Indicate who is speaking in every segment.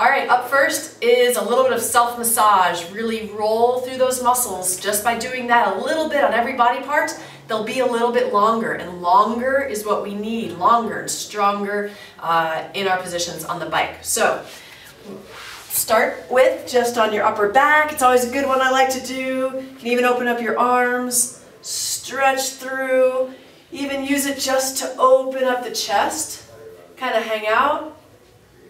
Speaker 1: All right, up first is a little bit of self-massage. Really roll through those muscles. Just by doing that a little bit on every body part, they'll be a little bit longer, and longer is what we need, longer and stronger in our positions on the bike. So start with just on your upper back. It's always a good one I like to do. You can even open up your arms, stretch through, even use it just to open up the chest, kind of hang out.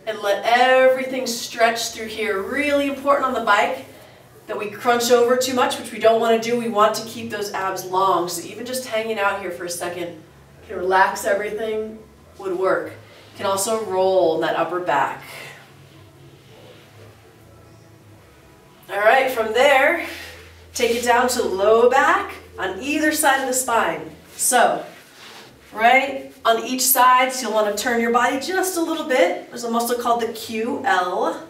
Speaker 1: And let everything stretch through here. Really important on the bike that we crunch over too much, which we don't want to do. We want to keep those abs long. So even just hanging out here for a second, can relax everything, would work. You can also roll in that upper back. All right, from there, take it down to low back on either side of the spine. So, right on each side, so you'll want to turn your body just a little bit. There's a muscle called the QL.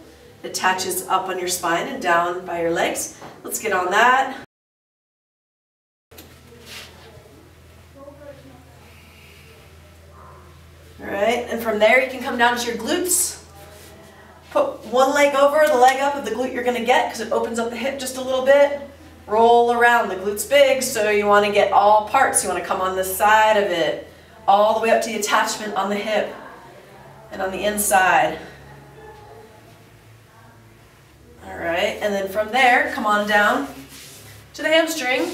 Speaker 1: It attaches up on your spine and down by your legs. Let's get on that. All right, and from there you can come down to your glutes. Put one leg over the leg up of the glute you're going to get because it opens up the hip just a little bit. Roll around. The glute's big, so you want to get all parts. You want to come on this side of it, all the way up to the attachment on the hip and on the inside. All right, and then from there, come on down to the hamstring.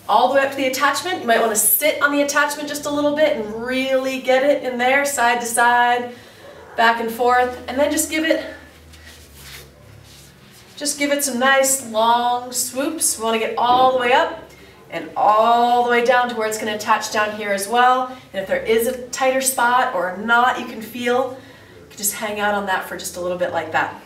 Speaker 1: All the way up to the attachment. You might want to sit on the attachment just a little bit and really get it in there, side to side, back and forth, and then just give it some nice long swoops. We want to get all the way up and all the way down to where it's going to attach down here as well. And if there is a tighter spot or a knot you can feel, you can just hang out on that for just a little bit like that.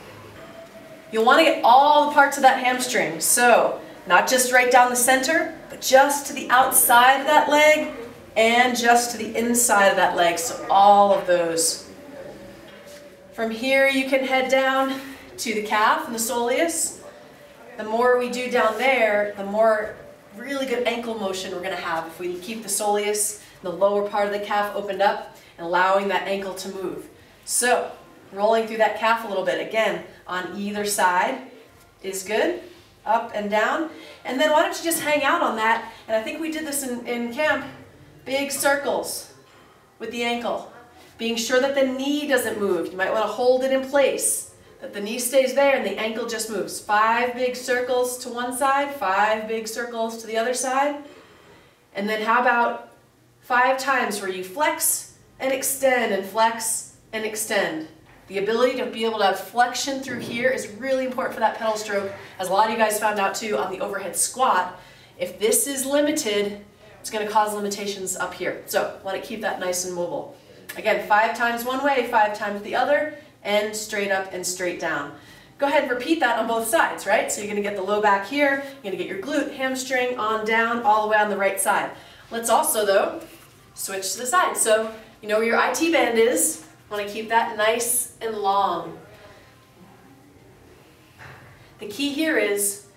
Speaker 1: You'll want to get all the parts of that hamstring. So not just right down the center, but just to the outside of that leg and just to the inside of that leg. So all of those. From here you can head down to the calf and the soleus. The more we do down there, the more really good ankle motion we're going to have if we keep the soleus, the lower part of the calf opened up and allowing that ankle to move. So rolling through that calf a little bit, again, on either side is good, up and down. And then why don't you just hang out on that, and I think we did this in camp, big circles with the ankle, being sure that the knee doesn't move. You might want to hold it in place, that the knee stays there and the ankle just moves. 5 big circles to one side, 5 big circles to the other side. And then how about 5 times where you flex and extend and flex and extend. The ability to be able to have flexion through here is really important for that pedal stroke, as a lot of you guys found out too on the overhead squat. If this is limited, it's going to cause limitations up here. So want to keep that nice and mobile. Again, 5 times one way, 5 times the other, and straight up and straight down. Go ahead and repeat that on both sides, right? So you're going to get the low back here, you're going to get your glute, hamstring, on down, all the way on the right side. Let's also, though, switch to the side. So you know where your IT band is. Want to keep that nice and long. The key here is,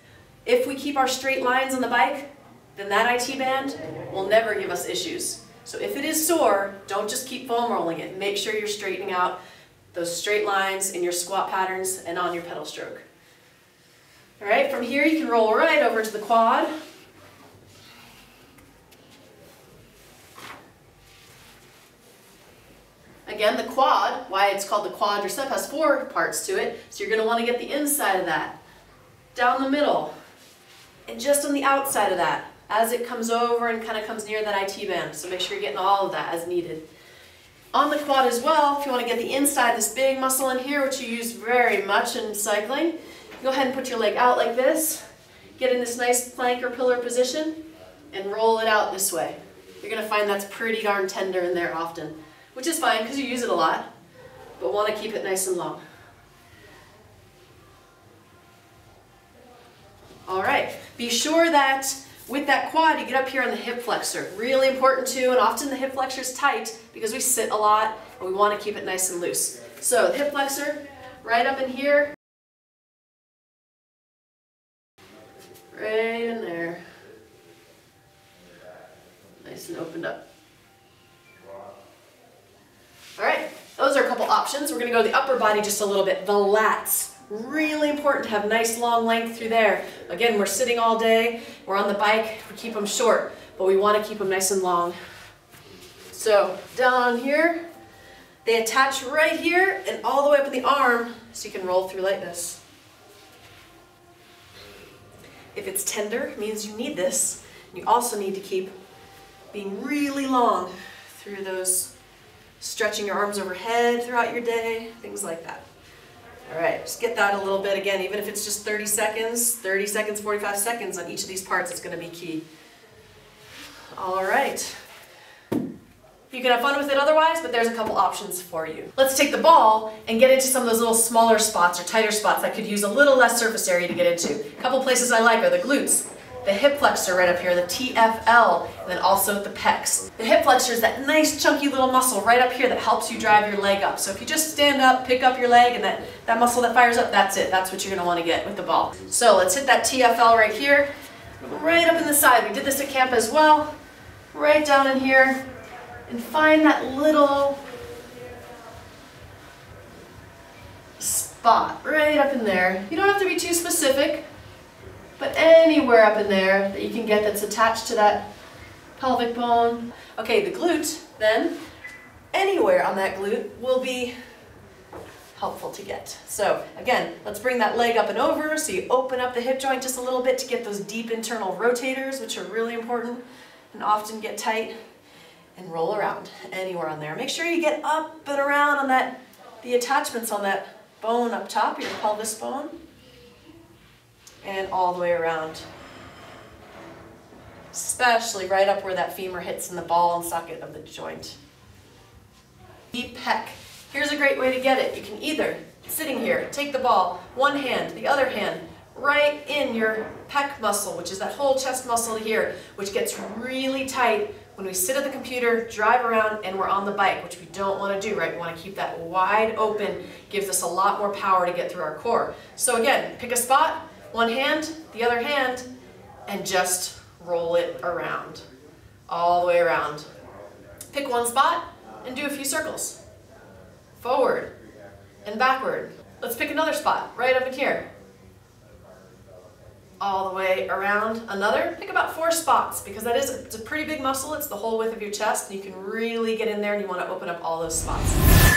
Speaker 1: if we keep our straight lines on the bike, then that IT band will never give us issues. So if it is sore, don't just keep foam rolling it. Make sure you're straightening out those straight lines in your squat patterns and on your pedal stroke. All right, from here you can roll right over to the quad. Again, the quad, why it's called the quadricep, has 4 parts to it. So you're going to want to get the inside of that, down the middle, and just on the outside of that as it comes over and kind of comes near that IT band. So make sure you're getting all of that as needed. On the quad as well, if you want to get the inside, this big muscle in here, which you use very much in cycling, go ahead and put your leg out like this, get in this nice plank or pillar position, and roll it out this way. You're going to find that's pretty darn tender in there often, which is fine because you use it a lot, but want to keep it nice and long. All right, be sure that with that quad, you get up here on the hip flexor. Really important too, and often the hip flexor is tight because we sit a lot and we want to keep it nice and loose. So the hip flexor, right up in here, right in there, nice and opened up. All right, those are a couple couple options. We're gonna go to the upper body just a little bit. The lats. Really important to have nice long length through there. Again, we're sitting all day, we're on the bike, we keep them short, but we want to keep them nice and long. So down here, they attach right here and all the way up in the arm so you can roll through like this. If it's tender, it means you need this. You also need to keep being really long through those, stretching your arms overhead throughout your day, things like that. All right, just get that a little bit again, even if it's just 30 seconds, 45 seconds on each of these parts, it's going to be key. All right. You can have fun with it otherwise, but there's a couple options for you. Let's take the ball and get into some of those little smaller spots or tighter spots that could use a little less surface area to get into. A couple places I like are the glutes, the hip flexor right up here, the TFL, and then also the pecs. The hip flexor is that nice chunky little muscle right up here that helps you drive your leg up. So if you just stand up, pick up your leg, and that muscle that fires up, that's it. That's what you're going to want to get with the ball. So let's hit that TFL right here, right up in the side. We did this at camp as well. Right down in here, and find that little spot right up in there. You don't have to be too specific, but anywhere up in there that you can get that's attached to that pelvic bone. Okay, the glute, then, anywhere on that glute will be helpful to get. So again, let's bring that leg up and over so you open up the hip joint just a little bit to get those deep internal rotators, which are really important and often get tight, and roll around anywhere on there. Make sure you get up and around on the attachments on that bone up top, your pelvis bone, and all the way around. Especially right up where that femur hits in the ball and socket of the joint. Deep pec. Here's a great way to get it. You can either, sitting here, take the ball, one hand, the other hand, right in your pec muscle, which is that whole chest muscle here, which gets really tight when we sit at the computer, drive around, and we're on the bike, which we don't want to do, right? We want to keep that wide open, gives us a lot more power to get through our core. So again, pick a spot, one hand, the other hand, and just roll it around, all the way around. Pick one spot and do a few circles. Forward and backward. Let's pick another spot, right up in here. All the way around another. Pick about 4 spots because it's a pretty big muscle. It's the whole width of your chest and you can really get in there and you want to open up all those spots.